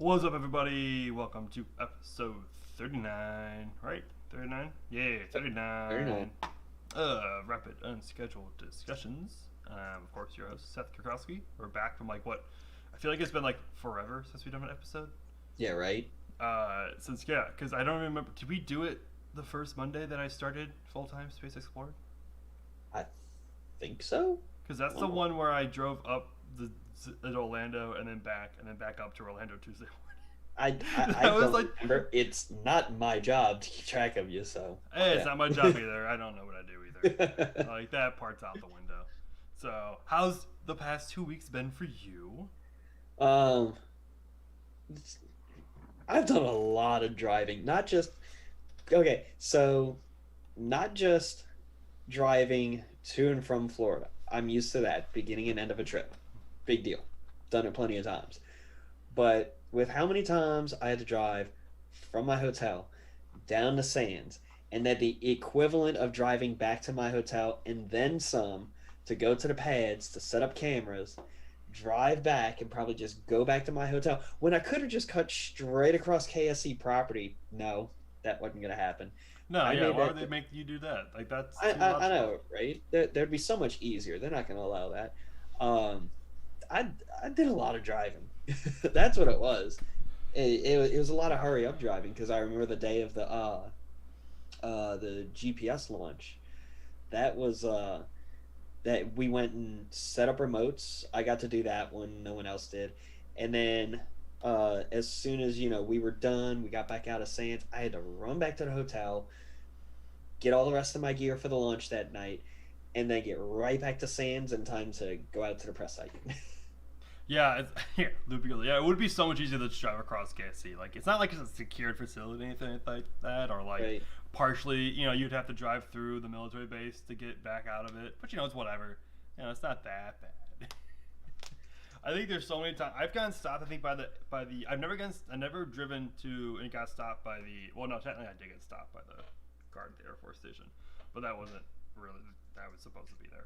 What's up, everybody? Welcome to episode 39, right? 39? Yeah, Very nice. 39. Rapid unscheduled discussions. Of course, your host, Seth Kurkowski. We're back from what? I feel like it's been forever since we've done an episode. Yeah, right. Because I don't remember. Did we do it the first Monday that I started full time Space Explorer? I think so. Because that's the Oh. one where I drove up at Orlando and then back up to Orlando Tuesday I that was don't remember. It's not my job to keep track of you, so Hey, it's yeah. not my job either. I don't know what I do either. That part's out the window. So, how's the past 2 weeks been for you? um, I've done a lot of driving. Not just okay, so not just driving to and from Florida. I'm used to that, beginning and end of a trip. Big deal. Done it plenty of times. But with how many times I had to drive from my hotel down to Sands, and then the equivalent of driving back to my hotel and then some to go to the pads to set up cameras, drive back, and probably just go back to my hotel when I could have just cut straight across KSC property. No, that wasn't going to happen. No, I yeah, made why would that. they make you do that? That's I, too I, much. I know, right? There'd be so much easier. They're not going to allow that. Um, I did a lot of driving. That's what it was. It was a lot of hurry up driving because I remember the day of the GPS launch. That was that we went and set up remotes. I got to do that when no one else did, and then as soon as we were done, we got back out of Sands. I had to run back to the hotel, get all the rest of my gear for the launch that night, and then get right back to Sands in time to go out to the press site. Yeah, yeah, yeah, it would be so much easier to just drive across KSC. It's not like it's a secured facility or anything like that, or Right. partially, you'd have to drive through the military base to get back out of it. But it's whatever. It's not that bad. I think there's so many times I've gotten stopped. I think by the I never driven to and got stopped by the. Well, no, technically I did get stopped by the guard at the Air Force Station, but that wasn't really I was supposed to be there.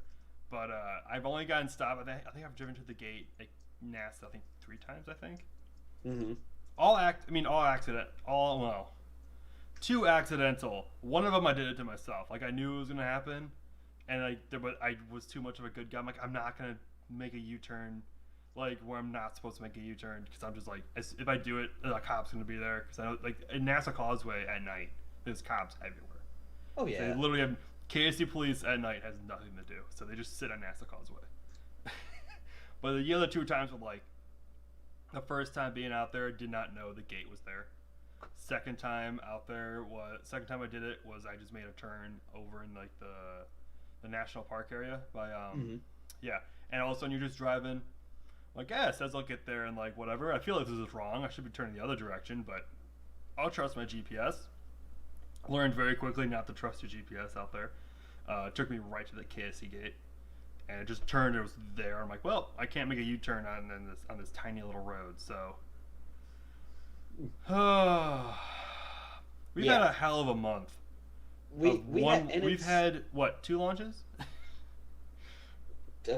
But I've only gotten stopped. I think I've driven to the gate NASA. I think 3 times. I think Mm-hmm. all accident. All well, 2 accidental. One of them I did it to myself. I knew it was gonna happen, and but I was too much of a good guy. I'm not gonna make a U-turn where I'm not supposed to make a U-turn because I'm just if I do it, a cop's gonna be there because I know in NASA Causeway at night there's cops everywhere. Oh They yeah. literally have KSC police at night has nothing to do, so they just sit on NASA Causeway. But the other 2 times were the first time being out there, did not know the gate was there. Second time I did it was I just made a turn over in the national park area by Mm-hmm. yeah, and all of a sudden you're just driving yeah, it says I'll get there and whatever. I feel like this is wrong. I should be turning the other direction, but I'll trust my GPS. Learned very quickly not to trust your GPS out there. It took me right to the KSC gate, and it just turned. It was there. I'm well, I can't make a U-turn on this tiny little road. So, we've had Yeah. a hell of a month. We've It's had what 2 launches? uh,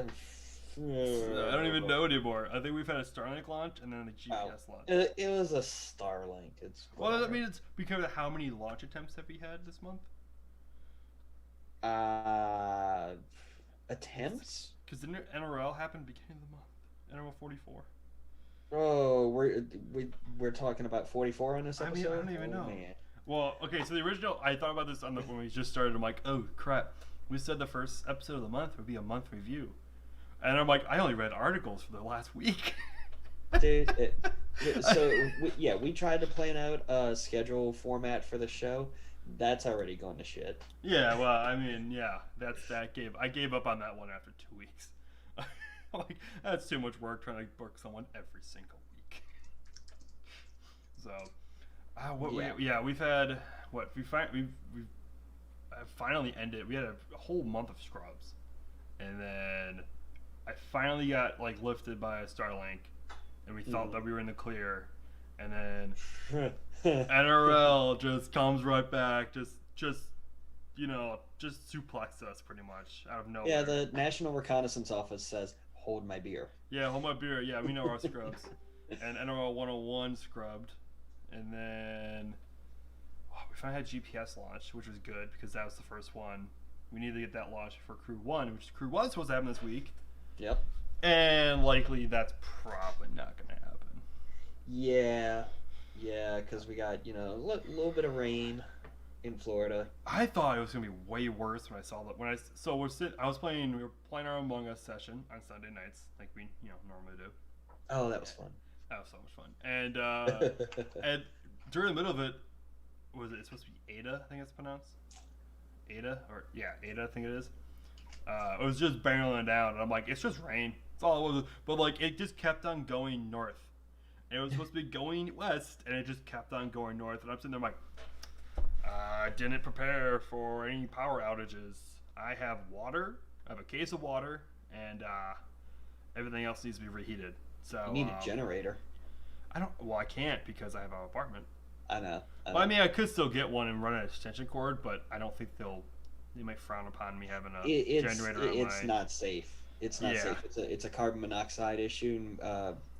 I don't even know anymore. I think we've had a Starlink launch and then a oh, GPS launch. it was a Starlink. It's Well, I whatever. mean, it's because of how many launch attempts have we had this month? Uh, Attempts? Because the NRL happened beginning of the month. NRL 44. Oh, we're talking about 44 on this I mean, episode. I don't even Oh, know. man. Well, okay, so the original, I thought about this when we just started. I'm oh crap, we said the first episode of the month would be a month review, and I'm I only read articles for the last week. Dude. Yeah, we tried to plan out a schedule format for the show. That's already gone to shit. Yeah, well, I mean, yeah, I gave up on that one after 2 weeks. That's too much work trying to book someone every single week. So, Yeah. yeah, we've had what we've finally ended. We had a whole month of scrubs, and then I finally got lifted by a Starlink, and we thought that we were in the clear, and then NRL just comes right back, just suplex us pretty much out of nowhere. Yeah, the National Reconnaissance Office says, "Hold my beer." Yeah, hold my beer. Yeah, we know our scrubs. and NRL 101 scrubbed, and then we finally had GPS launched, which was good because that was the first one. We needed to get that launched for Crew 1, which Crew 1 is supposed to happen this week. Yep. And likely that's probably not going to happen. Yeah, because we got, a little bit of rain in Florida. I thought it was going to be way worse when I saw that. We were playing our Among Us session on Sunday nights, like we, normally do. Oh, that was fun. That was so much fun. And and during the middle of it, it's supposed to be Ada, I think it's pronounced? Ada? Ada, I think it is. It was just barreling down, and I'm like, it's just rain. That's all it was. But, like, it just kept on going north. And it was supposed to be going west, and it just kept on going north. And I'm sitting there, like, I didn't prepare for any power outages. I have water. I have a case of water, and everything else needs to be reheated. So You need a generator. I can't because I have an apartment. I know. Well, I mean, I could still get one and run an extension cord, but I don't think they might frown upon me having a generator. It's not safe. It's not safe. It's a carbon monoxide issue.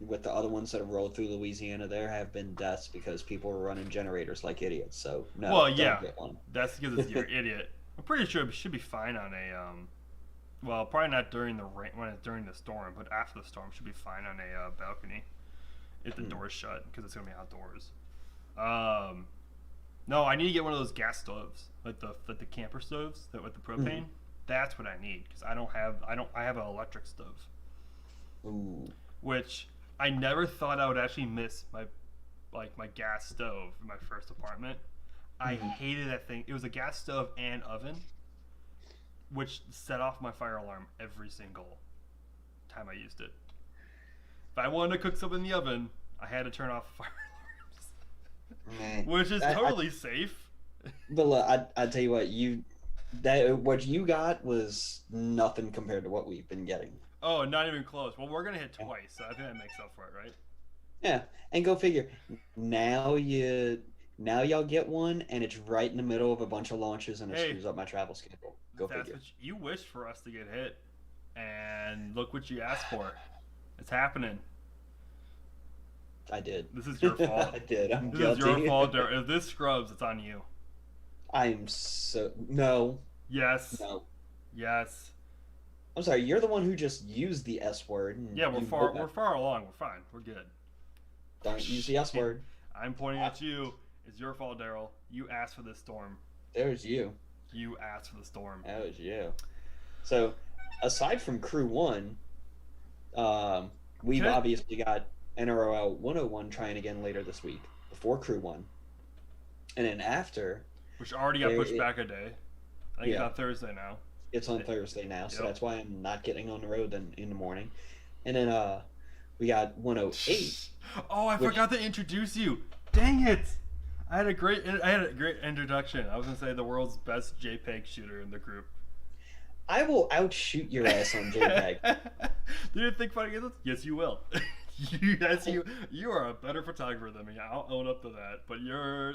With the other ones that have rolled through Louisiana, there have been deaths because people were running generators like idiots. So no, don't get one. That's because you're an idiot. I'm pretty sure it should be fine on a well, probably not during the rain when it's during the storm, but after the storm should be fine on a balcony if the door's shut because it's gonna be outdoors. No, I need to get one of those gas stoves, like the camper stoves that with the propane. Mm-hmm. That's what I need because I have an electric stove. Ooh. Which I never thought I would actually miss my gas stove in my first apartment. I hated that thing. It was a gas stove and oven, which set off my fire alarm every single time I used it. If I wanted to cook something in the oven, I had to turn off the fire alarms, which is totally safe. But look, I tell you what you got was nothing compared to what we've been getting. Oh, not even close. Well, we're gonna hit twice, so I think that makes up for it, right? Yeah, and go figure. Now y'all get one, and it's right in the middle of a bunch of launches, and it screws up my travel schedule. Go figure. What you wish for us to get hit, and look what you asked for. It's happening. I did. This is your fault. I did. I'm this guilty. This is your fault. If this scrubs, it's on you. No. Yes. No. Yes. I'm sorry. You're the one who just used the S word. Yeah, we're far along. We're fine. We're good. Don't use the S word. I'm pointing at you. It's your fault, Daryl. You asked for this storm. There's you. You asked for the storm. That was you. So, aside from Crew 1, we've obviously got NRL 101 trying again later this week, before Crew 1. And then after... Which already got pushed back a day. I think it's on Thursday now. It's on Thursday now, so that's why I'm not getting on the road in the morning. And then we got 108. Oh, I forgot to introduce you. Dang it! I had a great introduction. I was gonna say the world's best JPEG shooter in the group. I will outshoot your ass on JPEG. Do you think funny? Yes, you will. You are a better photographer than me. I'll own up to that. But you're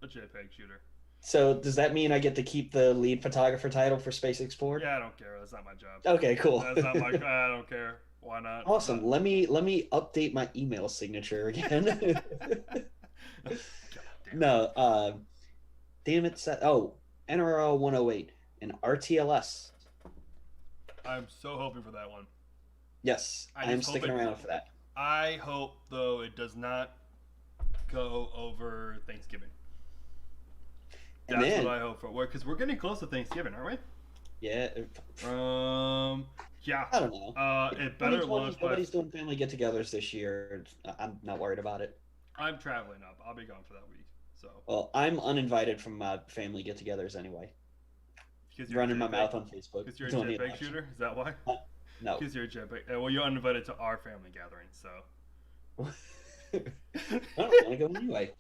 a JPEG shooter. So does that mean I get to keep the lead photographer title for Space Explored? Yeah, I don't care. That's not my job. Okay, cool. That's not my. I don't care. Why not? Awesome. Let me update my email signature again. No, damn it, Seth. Oh, NRL 108 and RTLS. I'm so hoping for that one. Yes, I'm sticking around for that. I hope, though, it does not go over Thanksgiving. That's what I hope for. Because we're getting close to Thanksgiving, aren't we? Yeah. Yeah. I don't know. It better launch. Nobody's doing family get-togethers this year. I'm not worried about it. I'm traveling up. I'll be gone for that week. So. Well, I'm uninvited from my family get-togethers anyway. Running my mouth on Facebook. Because you're a JPEG shooter? Is that why? No. Because you're a JPEG. Well, you're uninvited to our family gathering, so. I don't want to go anyway.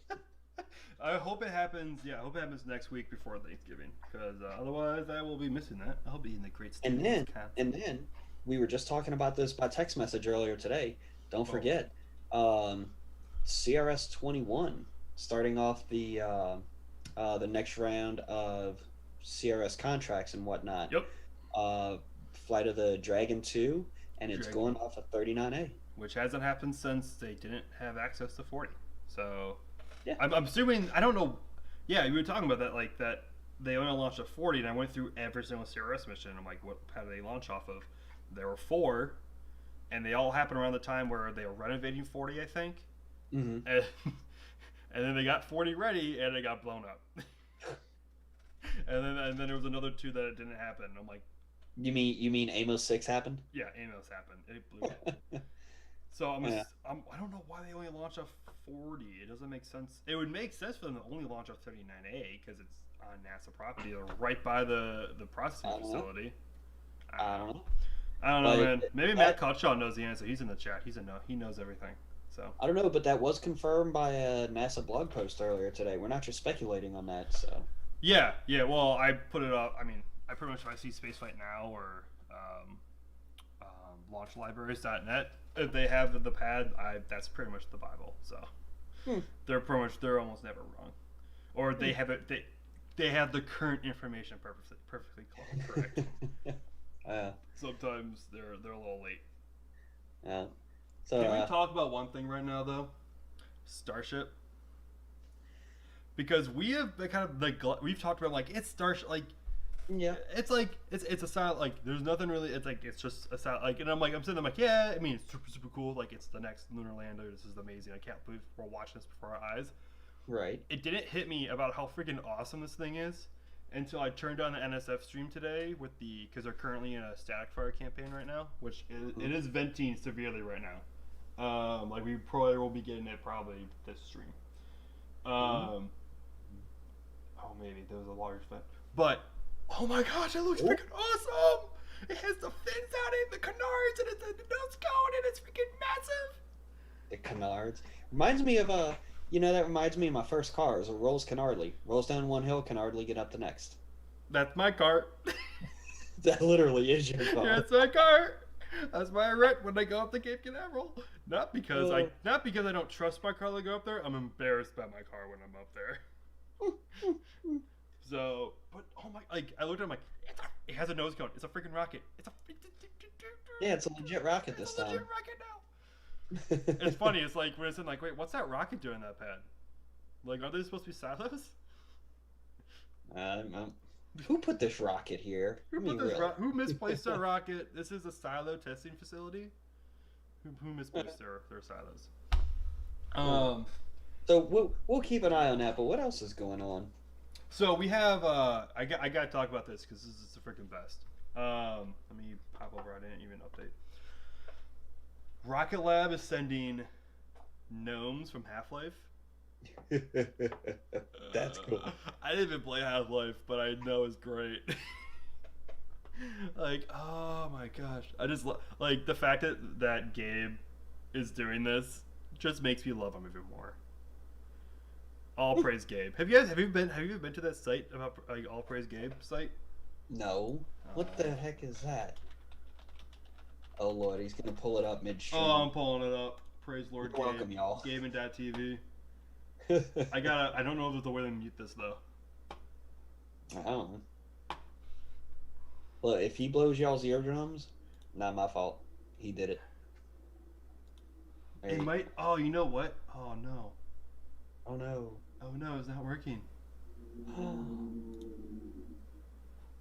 I hope it happens. Yeah, I hope it happens next week before Thanksgiving, because otherwise I will be missing that. I'll be in the great state. And then we were just talking about this by text message earlier today. Don't forget, CRS 21 starting off the next round of CRS contracts and whatnot. Yep. Flight of the Dragon 2 and it's going off a 39A. Which hasn't happened since they didn't have access to 40. So, Yeah. I'm assuming, I don't know. Yeah, you were talking about that, like that they only launched a 40, and I went through every single CRS mission. And I'm like, what? How do they launch off of? There were 4, and they all happened around the time where they were renovating 40, I think. Mm-hmm. And, and then they got 40 ready, and it got blown up. and then there was another 2 that it didn't happen. I'm like, you mean Amos 6 happened? yeah, Amos happened. It blew up. So I don't know why they only launched a 40. It doesn't make sense. It would make sense for them to only launch a 39A because it's on NASA property or right by the processing facility. I don't know. I don't know, man. Maybe Matt Cutshall knows the answer. He's in the chat. He knows everything. So I don't know, but that was confirmed by a NASA blog post earlier today. We're not just speculating on that. So yeah. Well, I put it up. I mean, I pretty much if I see Spaceflight Now or launchlibraries.net. If they have the pad, that's pretty much the Bible. So they're almost never wrong, or they have it. They have the current information perfectly correct. Sometimes they're a little late. Yeah. So can we talk about one thing right now though? Starship. Because we have been kind of we've talked about like it's Starship like. Yeah, it's like it's a sound like there's nothing really. It's like it's just a sound like, and I'm sitting there like yeah. I mean it's super cool. Like it's the next lunar lander. This is amazing. I can't believe we're watching this before our eyes. Right. It didn't hit me about how freaking awesome this thing is until I turned on the NSF stream today because they're currently in a static fire campaign right now, which it is venting severely right now. Like we probably will be getting it probably this stream. Oh maybe there was a large vent, but. Oh my gosh, it looks freaking awesome! It has the fins on it, the canards, and it's the nose cone, and it's freaking massive! The canards. Reminds me of that reminds me of my first car. It was a Rolls Canardly. Rolls down one hill, Canardly get up the next. That's my cart. That literally is your car. That's my cart! That's my rent when I go up to Cape Canaveral. Not because I don't trust my car to go up there, I'm embarrassed by my car when I'm up there. So, but I looked at it, it has a nose cone. It's a freaking rocket. It's a legit rocket this time. It's a legit rocket now. It's funny. It's like when it's in wait, what's that rocket doing that pad? Like, are they supposed to be silos? Who put this rocket here? Who misplaced their rocket? This is a silo testing facility. Who misplaced their silos? So we'll keep an eye on that. But what else is going on? So we have I got to talk about this because this is the freaking best. Let me pop over. I didn't even update. Rocket Lab is sending gnomes from Half-Life. That's cool. I didn't even play Half-Life, but I know it's great. Like, oh my gosh, I just like the fact that Gabe is doing this just makes me love him even more. All praise Gabe. Have you been to that site about All Praise Gabe site? No. What the heck is that? Oh Lord, he's gonna pull it up midstream. Oh, I'm pulling it up. Praise Lord Gabe. Welcome, y'all. Gabe and Dad TV. I don't know if there's a way to mute this though. I don't know. Look, if he blows y'all's eardrums, not my fault. He did it. It might. Oh, you know what? Oh no. Oh no. Oh no, it's not working.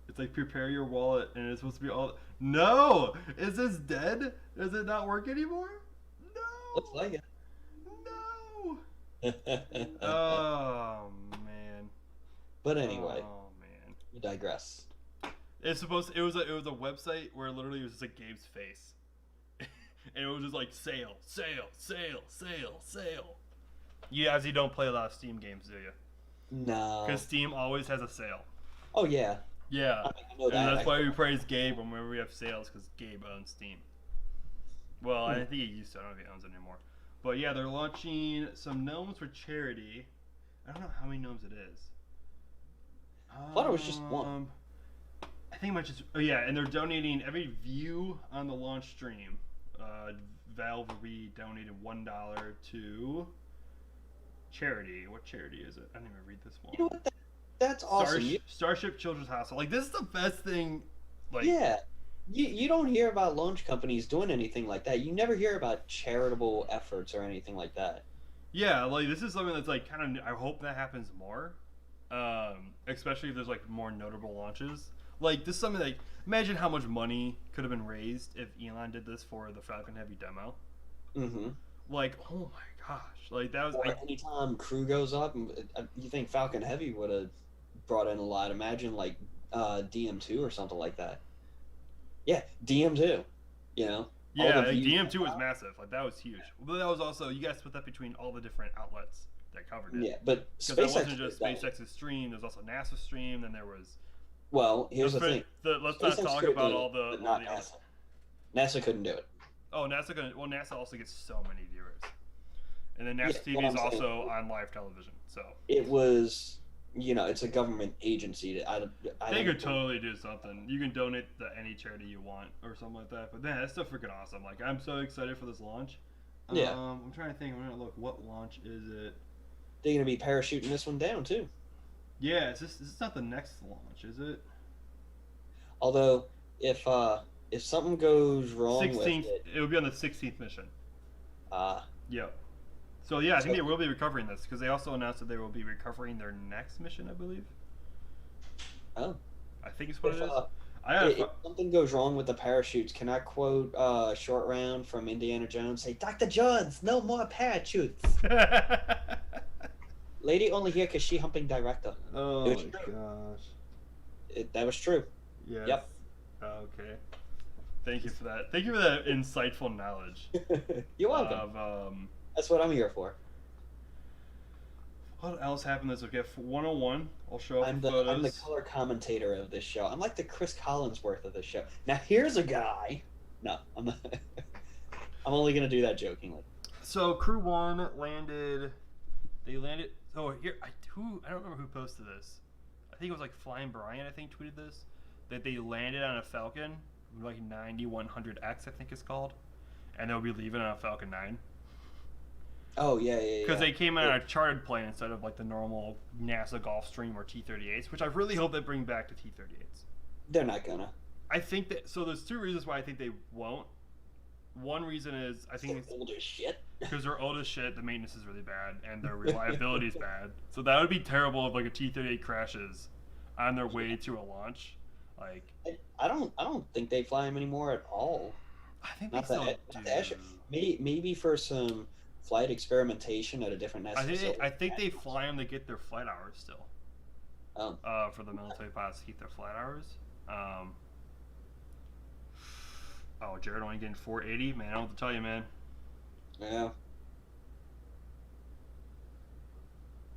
It's like prepare your wallet and it's supposed to be all. No! Is this dead? Does it not work anymore? No! Looks like it. No! Oh man. But anyway. Oh man. We digress. It was a website where literally it was just like Gabe's face. And it was just like sale. You actually don't play a lot of Steam games, do you? No. Because Steam always has a sale. Oh yeah. Yeah. I know that. And that's why we praise Gabe whenever we have sales, because Gabe owns Steam. Well, I think he used to. I don't know if he owns it anymore. But yeah, they're launching some gnomes for charity. I don't know how many gnomes it is. I thought it was just one. I think it might just. Oh yeah, and they're donating every view on the launch stream. Valvery donated $1 to charity. What charity is it? I didn't even read this one. You know what? That's awesome. Starship Children's Hospital. Like, this is the best thing. Like, yeah. You don't hear about launch companies doing anything like that. You never hear about charitable efforts or anything like that. Yeah, like this is something that's like kind of. I hope that happens more, especially if there's like more notable launches. Like this is something like imagine how much money could have been raised if Elon did this for the Falcon Heavy demo. Mm-hmm. Like, oh my gosh, like that was Or anytime crew goes up, you think Falcon Heavy would have brought in a lot. Imagine like DM2 or something like that. Yeah, DM2. You know, all yeah, the like views. DM2 was massive. Like that was huge. But that was also you got to split that between all the different outlets that covered it. Yeah, but Because that SpaceX wasn't just did that. SpaceX's stream. There's also NASA's stream. Then there was Well, here's the thing. let's not SpaceX talk could have about done it, but all not the other. NASA. NASA couldn't do it. Oh, NASA also gets so many viewers, and then Yeah, NASA what TV is I'm saying, also on live television. So it was, it's a government agency. I they don't. could totally do something. You can donate to any charity you want or something like that. But man, that's so freaking awesome. Like I'm so excited for this launch. Yeah, I'm trying to think. I'm gonna look. What launch is it? they're gonna be parachuting this one down too. Yeah, this not the next launch, is it? Although, if something goes wrong with 16th. it, It would be on the 16th mission. uh, Yep. So yeah, I think so they will be recovering this because they also announced that they will be recovering their next mission. I believe. oh, I think it's what if it is. uh, I gotta. if something goes wrong with the parachutes, can I quote Short Round from Indiana Jones? Say, Dr. Jones, no more parachutes. Lady only here because she humping director. Oh It was my true. gosh. That was true. Yes. Yep. Okay. Thank you for that. Thank you for that insightful knowledge You're welcome. of That's what I'm here for. what else happened this week. 101. I'll show up I'm the the photos. I'm the color commentator of this show. I'm like the Chris Collinsworth of this show. Now here's a guy. No, I'm not. I'm only gonna do that jokingly. So Crew One landed. They landed. Oh, here I don't remember who posted this. I think it was like Flying Brian. I think tweeted this that they landed on a Falcon, like 9100X, I think it's called, and they'll be leaving on a Falcon 9 Oh yeah. because they came in on a chartered plane instead of like the normal NASA Gulfstream or T-38s, which I really hope they bring back to T-38s. They're not gonna. I think that so. There's two reasons why I think they won't. One reason is I think They're old as shit. because they're old as shit, the maintenance is really bad, and their reliability is bad. So that would be terrible if like a T-38 crashes on their way to a launch. Like I don't think they fly them anymore at all. I think Not they that. still Not do. the Asher. Maybe for some flight experimentation at a different NASA facility. I think they fly them to get their flight hours still. Oh. For the military pilots to keep their flight hours. Oh, Jared only getting 480. Man, I don't know what to tell you, man. Yeah.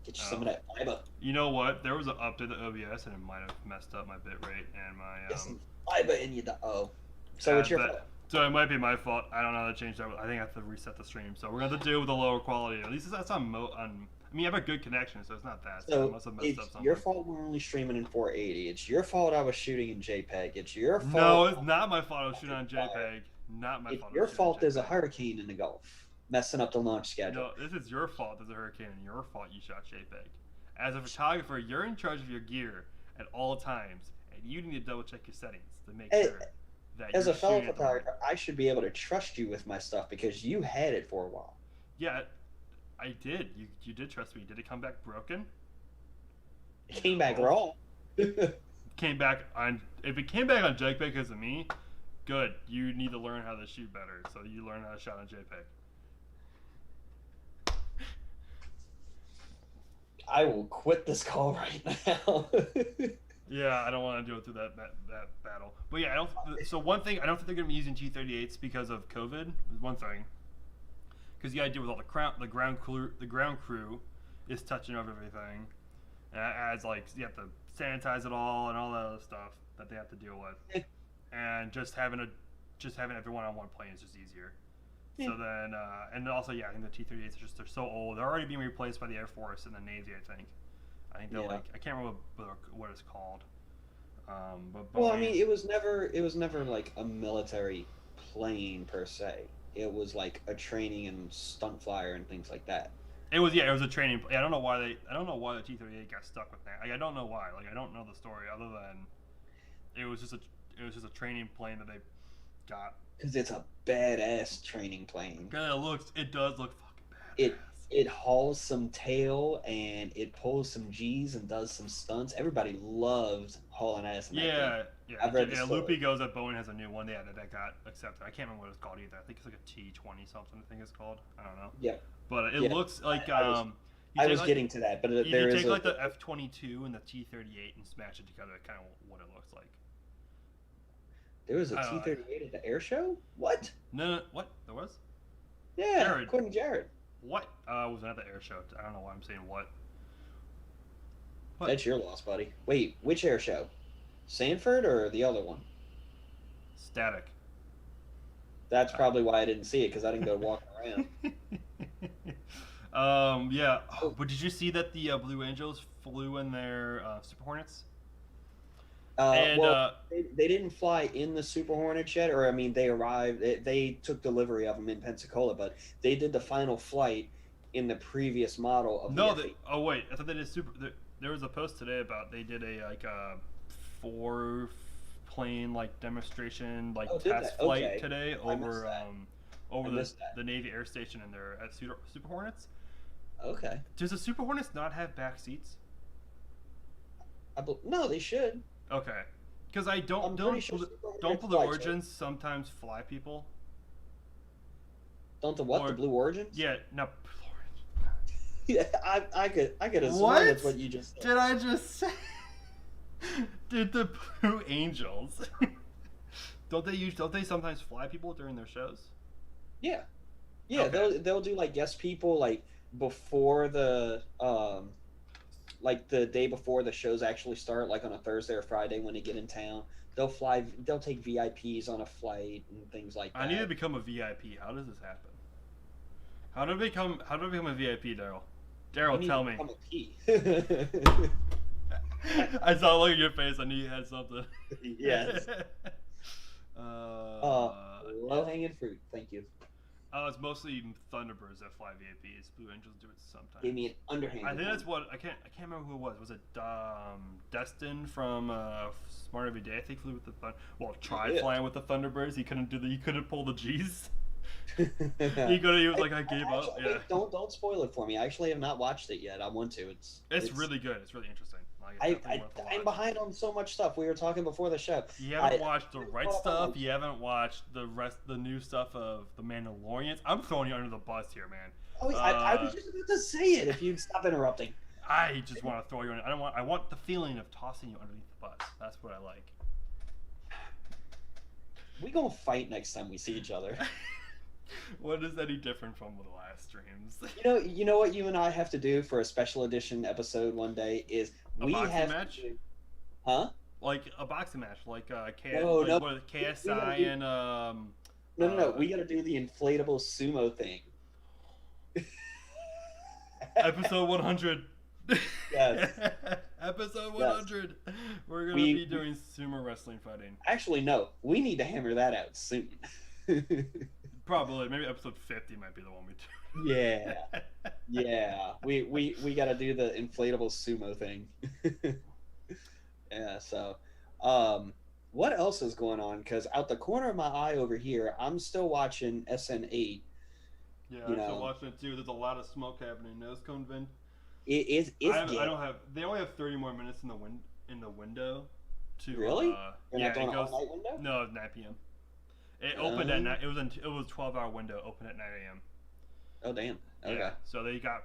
Get you some of that fiber. You know what? There was an update to OBS, and it might have messed up my bitrate and my Get some fiber in you. So it's your fault. So it might be my fault. I don't know how to change that. I think I have to reset the stream. So we're gonna have to deal with a lower quality. At least that's on I mean, I have a good connection, so it's not that. So I So must have messed it's up something. your fault we're only streaming in 480. It's your fault I was shooting in JPEG. It's your fault. No, it's not my fault. I was shooting on JPEG. Not my It's fault. your fault there's a hurricane in the Gulf messing up the launch schedule. No, this is your fault. There's a hurricane, and your fault you shot JPEG. As a photographer, you're in charge of your gear at all times, and you need to double check your settings to make Hey, sure that As you're a fellow shooting at the right- photographer, I should be able to trust you with my stuff because you had it for a while. Yeah, I did. You did trust me. Did it come back broken? It came back wrong. Came back on. If it came back on JPEG because of me, good. You need to learn how to shoot better, so you learn how to shoot on JPEG. I will quit this call right now. Yeah, I don't want to go through that battle. But yeah, I don't. So one thing, I don't think they're going to be using T-38s because of COVID. Is one thing. Because the idea with all the ground crew is touching over everything, and it adds like you have to sanitize it all and all that other stuff that they have to deal with, and just having everyone on one plane is just easier. Yeah. So then, and also yeah, I think the T-38s they're so old. They're already being replaced by the Air Force and the Navy. I think they're Yeah. like I can't remember what it's called. But Well, I Boeing- mean, it was never like a military plane per se. It was like a training and stunt flyer and things like that. it was a training. I don't know why the T-38 got stuck with that. Like, I don't know why. Like I don't know the story other than it was just it was just a training plane that they got. Because it's a badass training plane. It does look fucking It badass. it hauls some tail and it pulls some G's and does some stunts. Everybody loves hauling ass in that thing. Yeah. I've read the story. Loopy goes that Boeing has a new one. Yeah, that got accepted. I can't remember what it's called either. I think it's like a T-20 something. I think it's called. I don't know. Yeah. But it Yeah. looks like I was getting to that, but you there can is take like the F-22 and the T-38 and smash it together. Kind of what it looks like. there was a T-38 at the air show. What? No, what there was? Yeah, Jared. according to Jared. What? Was at the air show. I don't know why I'm saying what. That's your loss, buddy. Wait, which air show? Sanford or the other one? Static. That's probably why I didn't see it, because I didn't go walking around. Yeah. But did you see that the Blue Angels flew in their Super Hornets? They didn't fly in the Super Hornets yet, or I mean, they arrived. They took delivery of them in Pensacola, but they did the final flight in the previous model of the F-8. Oh wait, I thought they did There was a post today about they did a 4-plane demonstration test flight today over the Navy Air Station in there at Super Hornets. Okay. Does the Super Hornets not have back seats? No, they should. Okay, because I don't Blue Origins sometimes fly people. Don't the what? The Blue Origins? Yeah, no. Yeah, I could have sworn that's what you just said. Did I just say? Did the Blue Angels? Don't they sometimes fly people during their shows? Yeah, okay. They'll do guest people before the the day before the shows actually start, on a Thursday or Friday when they get in town. They'll take VIPs on a flight and things like that. I need to become a VIP. How does this happen? How do I become a VIP, Daryl? Daryl, tell me. I saw a look at your face. I knew you had something. Yes. Low-hanging fruit. Thank you. It's mostly Thunderbirds that fly VIPs. Blue Angels do it sometimes. Give me an underhand. I think that's what I can't remember who it was. Was it Destin from Smart Every Day? I think flew with the tried flying with the Thunderbirds. He couldn't pull the G's. He was like, I gave up. Yeah. Don't spoil it for me. I actually have not watched it yet. I want to. It's really good. It's really interesting. I'm behind on so much stuff. We were talking before the show. You haven't watched the right stuff. You haven't watched the new stuff of the Mandalorians. I'm throwing you under the bus here, man. Oh, I was just about to say it. If you'd stop interrupting. I just want to throw you under. I want the feeling of tossing you underneath the bus. That's what I like. We gonna fight next time we see each other. What is any different from the last streams? You know what you and I have to do for a special edition episode one day is a boxing match? Huh? Like a boxing match, KSI and No. We got to do the inflatable sumo thing. Episode 100. Yes. Episode 100. Yes. We're gonna be doing sumo wrestling fighting. Actually, no. We need to hammer that out soon. Probably, maybe episode 50 might be the one we do. Yeah. We got to do the inflatable sumo thing. Yeah. So, what else is going on? Because out the corner of my eye over here, I'm still watching SN8. Yeah, I'm still watching it too. There's a lot of smoke happening. Nose cone vent. It's I don't have. They only have 30 more minutes in the window. To really? Yeah, it goes. All-night window? No, it's 9 p.m. It opened at 9. It was a 12-hour window. Open at 9 a.m. Oh damn. Okay. Yeah, so they got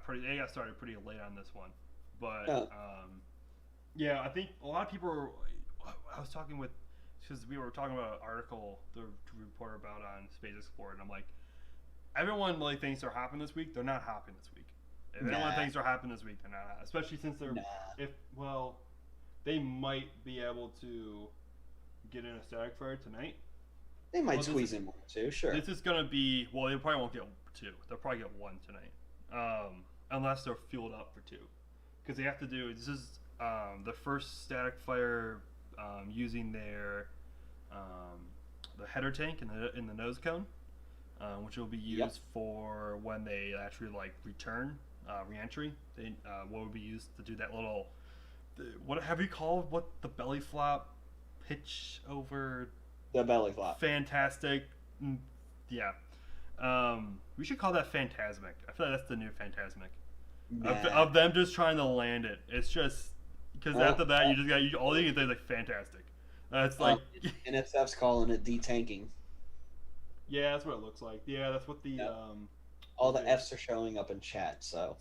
started pretty late on this one, but yeah, I think a lot of people were. I was talking with, because we were talking about an article the reporter about on Space Explorer, and I'm like, everyone thinks they're hopping this week. They're not hopping this week. If anyone thinks they're hopping this week, they're not. Especially since they're they might be able to get in a static fire tonight. They might squeeze in one too, sure. This is gonna be they probably won't get 2. They'll probably get 1 tonight, unless they're fueled up for 2, because they have to do. This is the first static fire using their the header tank in the nose cone, which will be used for when they actually return re-entry. They will be used to do that little. What have you called what the belly flop pitch over The belly flop. fantastic. Yeah. We should call that Phantasmic. I feel like that's the new Phantasmic. Of them just trying to land it. It's just because after that you just got all you can say is like fantastic. That's like NSF's calling it detanking. Yeah, that's what it looks like. Yeah, that's what the all the F's are showing up in chat. So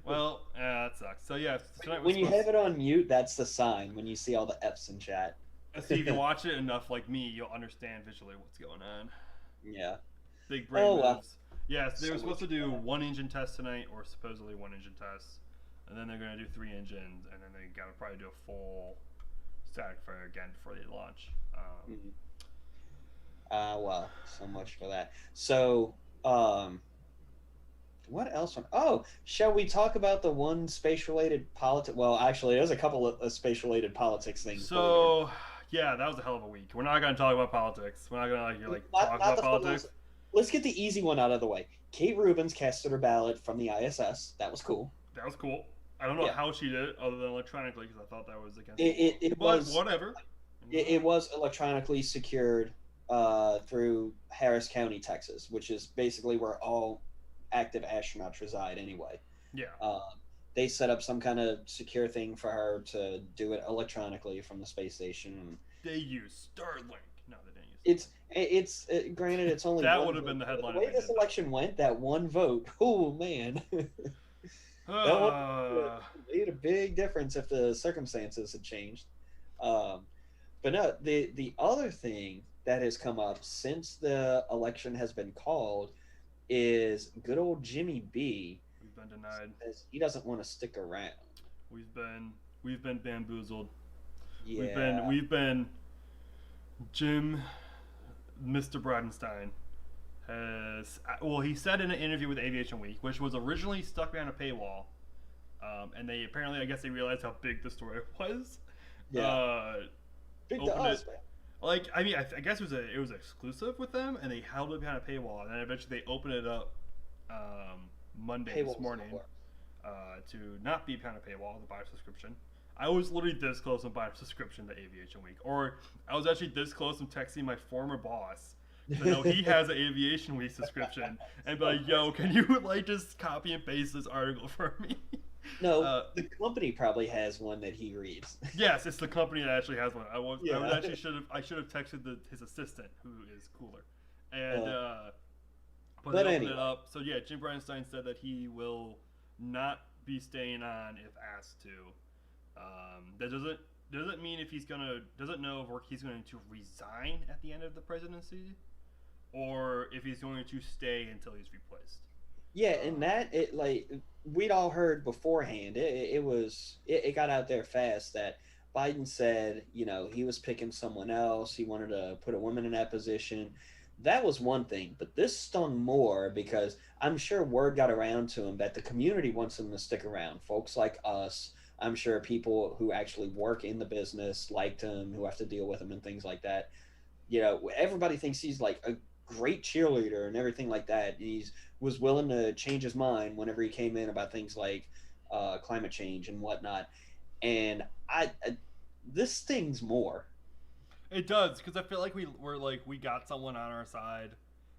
well, that sucks. So yeah, when you have it on mute, that's the sign. When you see all the F's in chat. See, if you watch it enough, like me, you'll understand visually what's going on. Yeah. Big brain moves. Yeah, so they were supposed to do one engine test tonight, or supposedly one engine test, and then they're gonna do 3 engines, and then they gotta probably do a full static fire again before they launch. Well, so much for that. So, what else? Shall we talk about the one space-related politics? Well, actually, there's a couple of space-related politics things. So, yeah, that was a hell of a week. We're not gonna talk about politics. We're not gonna talk about politics. Let's get the easy one out of the way. Kate Rubins casted her ballot from the ISS. That was cool. That was cool. I don't know how she did it other than electronically because I thought that was against it was whatever. It was electronically secured through Harris County, Texas, which is basically where all active astronauts reside anyway. Yeah. They set up some kind of secure thing for her to do it electronically from the space station. They use Starlink. No, they didn't use It's granted it's only that would have been the headline. The way this election went, that one vote, oh man. That one made a big difference if the circumstances had changed. But no, the other thing that has come up since the election has been called is good old Jimmy B. We've been denied. Says he doesn't want to stick around. We've been bamboozled. Yeah. We've been Jim, Mr. Bridenstine he said in an interview with Aviation Week, which was originally stuck behind a paywall, and they apparently, I guess they realized how big the story was. Yeah. Big to us, man. Like, I mean, I guess it was exclusive with them, and they held it behind a paywall, and then eventually they opened it up Monday this morning to not be behind a paywall, to buy a subscription. I was literally this close to buying a subscription to Aviation Week, or I was actually this close to texting my former boss. So know he has an Aviation Week subscription, and be like, "Yo, can you just copy and paste this article for me?" No, the company probably has one that he reads. Yes, it's the company that actually has one. I should have texted his assistant, who is cooler, and but they opened it up. So yeah, Jim Bridenstine said that he will not be staying on if asked to. That doesn't mean if doesn't know if he's going to resign at the end of the presidency, or if he's going to stay until he's replaced. Yeah, and we'd all heard beforehand. It got out there fast that Biden said, he was picking someone else. He wanted to put a woman in that position. That was one thing, but this stung more because I'm sure word got around to him that the community wants him to stick around. Folks like us, I'm sure people who actually work in the business liked him, who have to deal with him and things like that. Everybody thinks he's like a great cheerleader and everything like that. He was willing to change his mind whenever he came in about things like climate change and whatnot. And this stings more. It does, because I feel like we got someone on our side.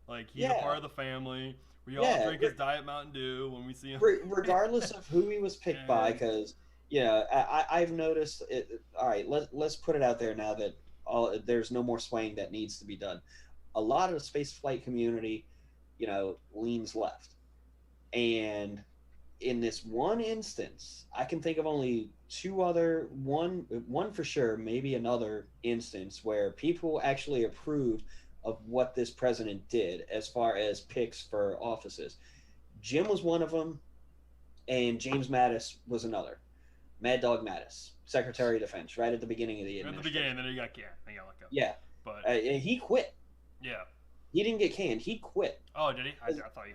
Like, he's a part of the family. We all drink his Diet Mountain Dew when we see him. Regardless of who he was picked by, because I've noticed it. All right, let's put it out there now that there's no more swaying that needs to be done. A lot of the spaceflight community, leans left, and in this one instance, I can think of only one for sure, maybe another instance where people actually approved of what this president did as far as picks for offices. Jim was one of them, and James Mattis was another. Mad Dog Mattis, Secretary of Defense, right at the beginning of the administration. At the beginning, then he got canned. Let go. Yeah, but he quit. Yeah. He didn't get canned. He quit. Oh, did he?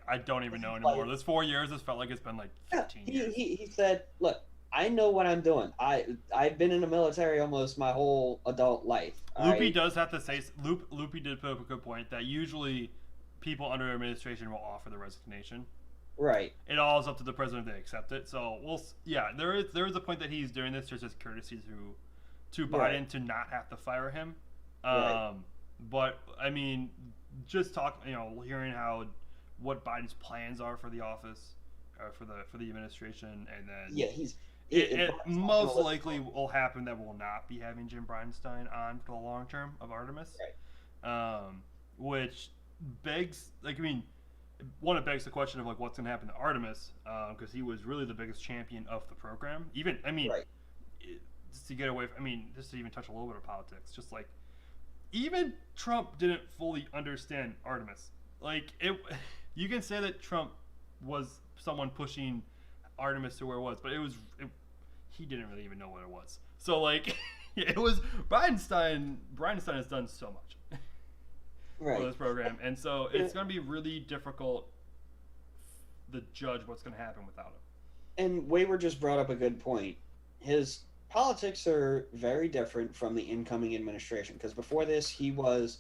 I don't even know anymore. This 4 years, this felt like it's been like 15 years. He said, look, I know what I'm doing. I've been in the military almost my whole adult life. Loopy does have to say, Loopy did put up a good point that usually people under administration will offer the resignation. Right. It all is up to the president if they accept it. So there is a point that he's doing this just as courtesy to Biden Right. to not have to fire him. Right. But I mean, just hearing what Biden's plans are for the office, for the administration, and then Yeah, he's it Biden's not gonna most listen to likely him. will happen that we'll not be having Jim Bridenstine on for the long term of Artemis, Right. which begs, like, I mean, one, it begs the question of like what's going to happen to Artemis, because he was really the biggest champion of the program. Even, I mean, Right. just to get away from, I mean, just to even touch a little bit of politics, just like even Trump didn't fully understand Artemis. Like you can say that Trump was someone pushing Artemis to where it was, but he didn't really even know what it was. So like, it was Bridenstine. Bridenstine has done so much for Right. this program, and so it's going to be really difficult to judge what's going to happen without him. And Wayward just brought up a good point. His politics are very different from the incoming administration because before this he was,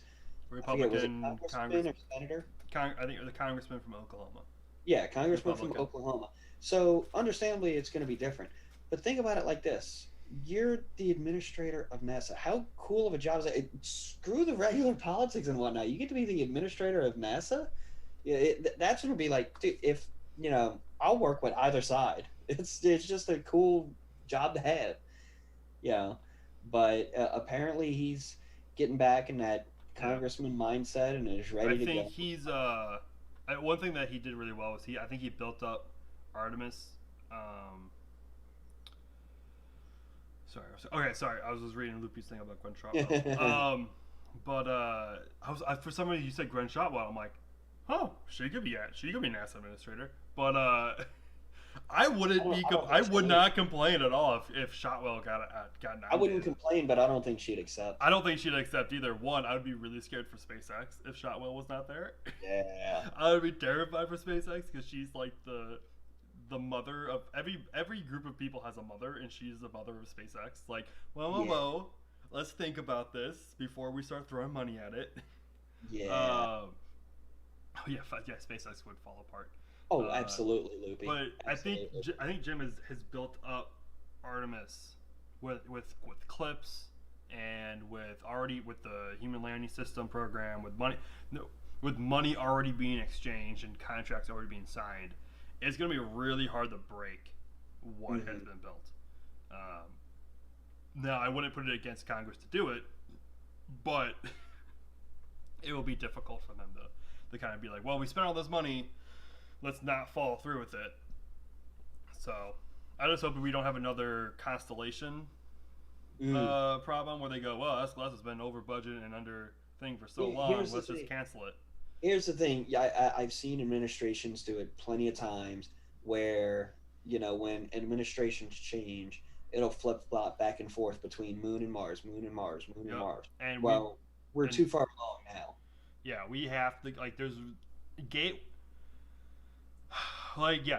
I forget, was it Republican congressman or senator? I think the congressman from Oklahoma. Yeah, congressman from Republican. Oklahoma. So understandably, it's going to be different. But think about it like this: you're the administrator of NASA. How cool of a job is that? Screw the regular politics and whatnot. You get to be the administrator of NASA. Yeah, that's going to be like, dude, if I'll work with either side. It's just a cool job to have. But apparently he's getting back in that congressman mindset and is ready I to think go. he's one thing that he did really well was I think he built up Artemis. Sorry. I was just reading Loopy's thing about Gwen Shotwell. For some reason you said Gwen Shotwell. I'm like, oh, she could be an NASA administrator. But I would not complain at all if Shotwell got nominated. I wouldn't complain, but I don't think she'd accept. I don't think she'd accept either. One, I would be really scared for SpaceX if Shotwell was not there. Yeah. I would be terrified for SpaceX because she's like the mother of every group of people has a mother, and she's the mother of SpaceX. Like, whoa, let's think about this before we start throwing money at it. Yeah. SpaceX would fall apart. Oh, absolutely, Loopy. But absolutely. I think Jim has built up Artemis with clips and with the human landing system program with money already being exchanged and contracts already being signed. It's going to be really hard to break what has been built. Now, I wouldn't put it against Congress to do it, but it will be difficult for them to kind of be like, well, we spent all this money, let's not follow through with it. So I just hope we don't have another Constellation problem where they go, well, SLS has been over budget and under thing for so long, let's just cancel it. Here's the thing. Yeah, I've seen administrations do it plenty of times where, when administrations change, it'll flip-flop back and forth between Moon and Mars, Moon and Mars, Moon and Mars. And we're too far along now. Yeah, we have to, like, there's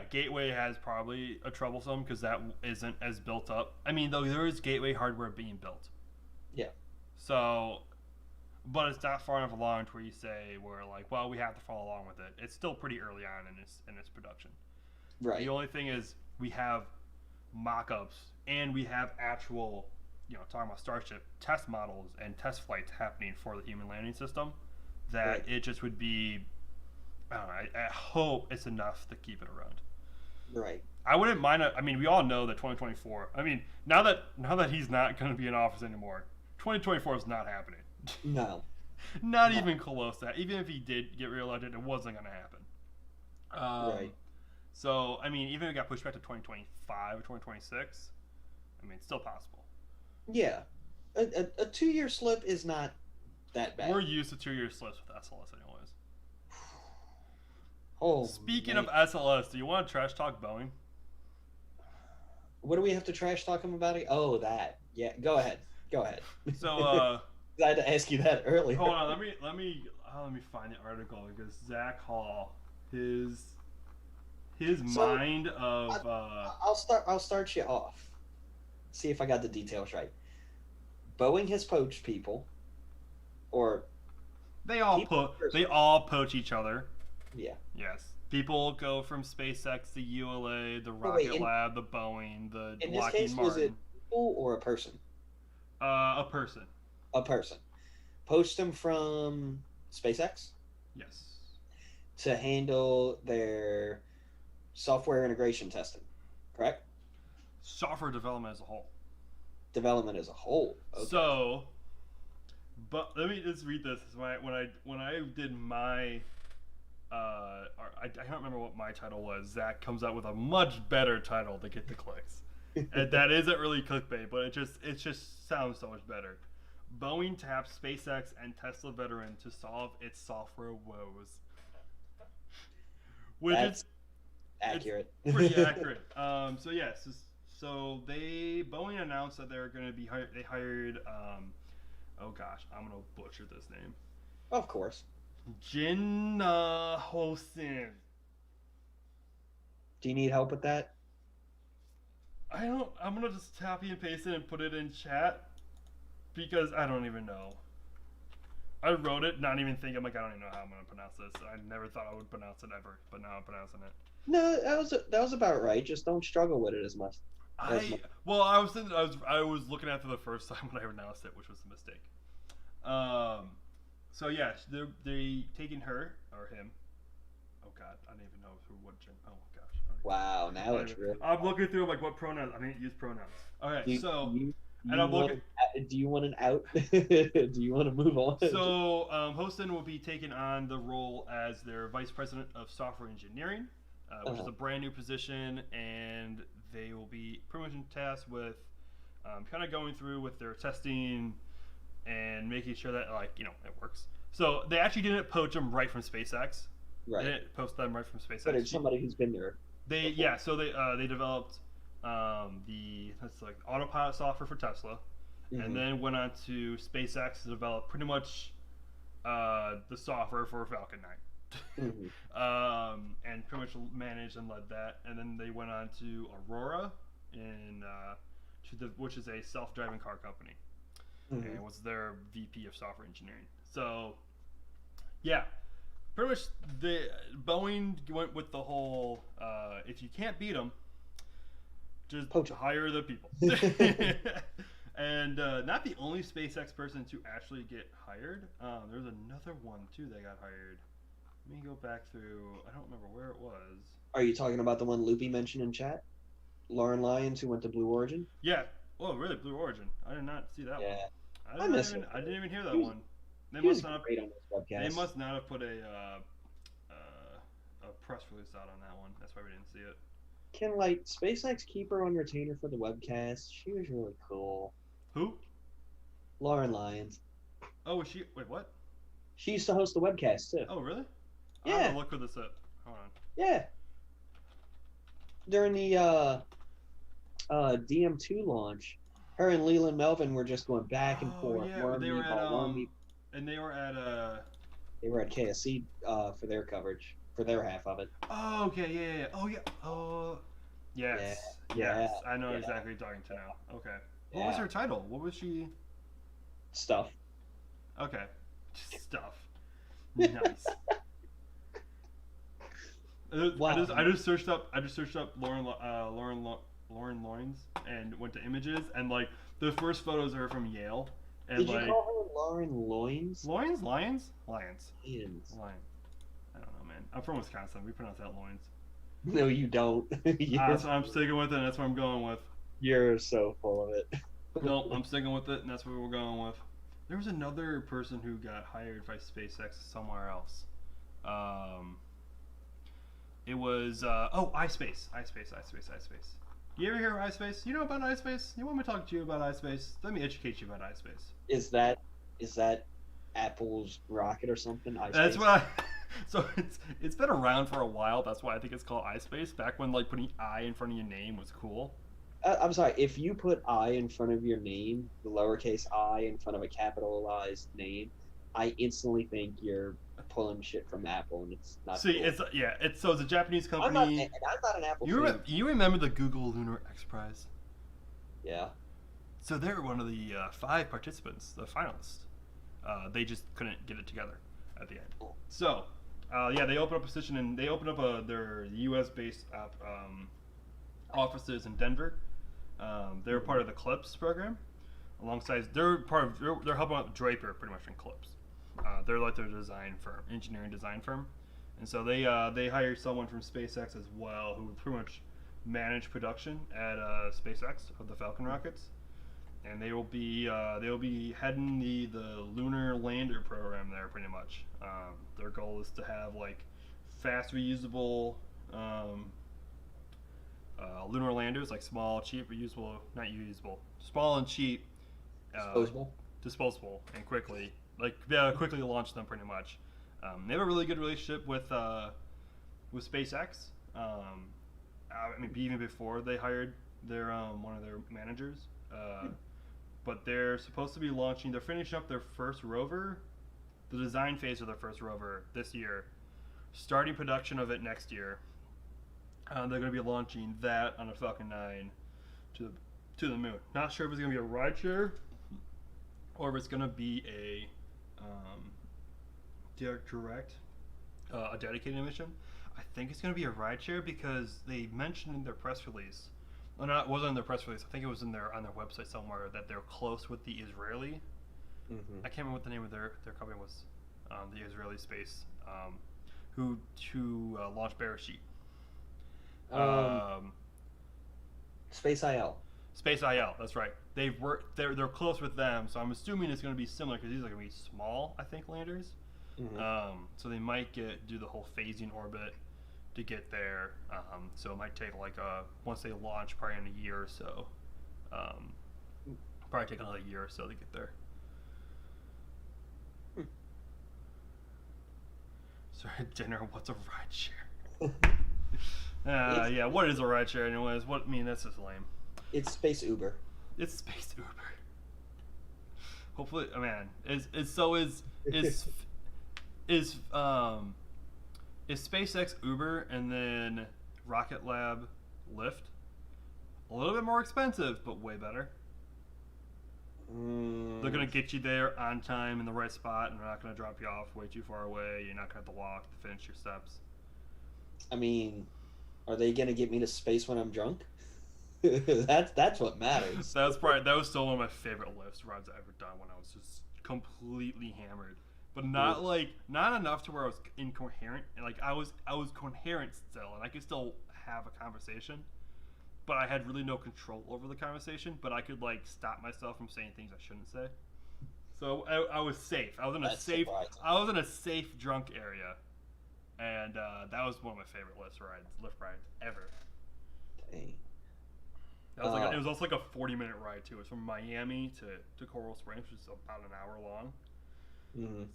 Gateway has probably a troublesome because that isn't as built up. I mean, though, there is Gateway hardware being built. Yeah. So, but it's not far enough along to where you say we're like, well, we have to follow along with it. It's still pretty early on in its production. Right. The only thing is we have mock-ups and we have actual, talking about Starship test models and test flights happening for the human landing system. That it just would be, I don't know. I hope it's enough to keep it around. Right. I wouldn't mind it. I mean, we all know that 2024. I mean, now that he's not going to be in office anymore, 2024 is not happening. No. Not even close to that. Even if he did get reelected, it wasn't going to happen. Right. So, I mean, even if it got pushed back to 2025 or 2026, I mean, it's still possible. Yeah. A 2-year slip is not that bad. We're used to 2-year slips with SLS anyways. Oh. Speaking of SLS, do you want to trash talk Boeing? What do we have to trash talk him about? Oh, that. Yeah, go ahead. So, I had to ask you that earlier. Hold on, let me find the article because Zach Hall, his mind of. I'll start you off. See if I got the details right. Boeing has poached people, or they all poach each other. Yeah. Yes. People go from SpaceX to ULA, the Rocket Lab, the Boeing, the in this Lockheed case, Martin. was it people or a person? A person. A person. Poached him from SpaceX Yes. to handle their software integration testing, correct? Software development as a whole. Development as a whole. Okay. So, but let me just read this. When I did my, I don't remember what my title was. Zach comes out with a much better title to get the clicks, and that isn't really clickbait, but it just sounds so much better. Boeing taps SpaceX and Tesla veteran to solve its software woes, which That's is accurate. it's pretty accurate. So yes, Boeing announced that they're going to be hired. They hired. Oh gosh, I'm gonna butcher this name. Of course. Jin Hosin. Do you need help with that? I don't. I'm gonna just copy and paste it and put it in chat because I don't even know. I wrote it, not even thinking. I'm like, I don't even know how I'm gonna pronounce this. I never thought I would pronounce it ever, but now I'm pronouncing it. No, that was about right. Just don't struggle with it as much. I was looking at it for the first time when I pronounced it, which was a mistake. So yeah, they taking her or him. Oh god, I don't even know what gen. Oh gosh. Wow, now it's real. I'm looking through like what pronouns. I didn't use pronouns. Okay, and I'm looking. Do you want an out? Do you want to move on? So Houston will be taking on the role as their vice president of software engineering, which is a brand new position, and they will be pretty much tasked with kind of going through with their testing and making sure that it works. So they actually didn't poach them right from SpaceX. Right. They didn't post them right from SpaceX. But it's somebody who's been there. So they developed that's like autopilot software for Tesla, and then went on to SpaceX to develop pretty much the software for Falcon 9. And pretty much managed and led that, and then they went on to Aurora which is a self-driving car company, and was their VP of software engineering. So yeah, pretty much Boeing went with the whole if you can't beat them, just hire the people. And not the only SpaceX person to actually get hired. There's another one too that got hired. Let me go back through. I don't remember where it was. Are you talking about the one Loopy mentioned in chat? Lauren Lyons, who went to Blue Origin? Yeah. Oh, really? Blue Origin. I did not see that one. I didn't even hear that one. They must not have put a press release out on that one. That's why we didn't see it. Can SpaceX keep her on retainer for the webcast? She was really cool. Who? Lauren Lyons. Oh, was she? Wait, what? She used to host the webcast too. Oh, really? Yeah. I'll have to look for this up. Hold on. Yeah. During the DM2 launch, her and Leland Melvin were just going back and forth. Yeah, they were at KSC for their coverage, for their half of it. Oh, okay, yeah. Oh, yeah. Oh, yes. Yeah. Yes. I know exactly what you're talking to now. Okay. What was her title? What was she? Stuff. Okay. Stuff. Nice. Wow. I just searched up Lauren Loins and went to images, and the first photos are from Yale. And Did you call her Lauren Loins? Lions. Lions. Lion. I don't know, man. I'm from Wisconsin. We pronounce that loins. No, you don't. That's what I'm sticking with it, and that's what I'm going with. You're so full of it. Nope, I'm sticking with it, and that's what we're going with. There was another person who got hired by SpaceX somewhere else. It was iSpace. You ever hear of iSpace? You know about iSpace? You want me to talk to you about iSpace? Let me educate you about iSpace. Is that Apple's rocket or something? iSpace? That's what So it's been around for a while. That's why I think it's called iSpace. Back when putting I in front of your name was cool. I'm sorry. If you put I in front of your name, the lowercase I in front of a capitalized name, I instantly think you're pulling shit from Apple, and it's not. See, cool. it's a Japanese company. I'm not an Apple. You remember the Google Lunar X Prize? Yeah. So they're one of the 5 participants, the finalists. They just couldn't get it together at the end. So, they opened up a position, and they opened up their U.S.-based offices in Denver. They're part of the CLIPS program, alongside they're helping out Draper pretty much in clips. They're like their design firm, engineering design firm, and so they hired someone from SpaceX as well who pretty much manage production at SpaceX of the Falcon rockets, and they will be heading the lunar lander program there pretty much. Their goal is to have like fast reusable lunar landers, like small, cheap, reusable, not reusable, small and cheap, disposable, and quickly launch them pretty much. They have a really good relationship with SpaceX. I mean, even before they hired their one of their managers, but they're supposed to be launching. They're finishing up their first rover, the design phase of their first rover this year, starting production of it next year. They're going to be launching that on a Falcon 9 to the moon. Not sure if it's going to be a rideshare or if it's going to be a a dedicated mission. I think it's going to be a rideshare because they mentioned in their press release. Well, no, it wasn't in their press release. I think it was on their website somewhere that they're close with the Israeli. I can't remember what the name of their company was. The Israeli space, who launched Bereshit. Space IL. Space IL. That's right. They're close with them, so I'm assuming it's going to be similar because these are going to be small, I think, landers. So they might do the whole phasing orbit to get there. So it might take once they launch, probably in a year or so. Probably take another year or so to get there. Sorry, dinner. What's a rideshare? Yeah, what is a rideshare anyways? That's just lame. It's Space Uber. It's Space Uber. Hopefully, man, is SpaceX Uber and then Rocket Lab Lyft a little bit more expensive, but way better? They're gonna get you there on time in the right spot, and they're not gonna drop you off way too far away. You're not gonna have to walk to finish your steps. I mean, are they gonna get me to space when I'm drunk? that's what matters. That was still one of my favorite Lyft rides I've ever done when I was just completely hammered, but not enough to where I was incoherent. And I was coherent still, and I could still have a conversation. But I had really no control over the conversation, but I could stop myself from saying things I shouldn't say. So I was safe. I was in a safe drunk area, and that was one of my favorite Lyft rides ever. Dang. It was also like a 40-minute ride too. It was from Miami to Coral Springs, which is about an hour long.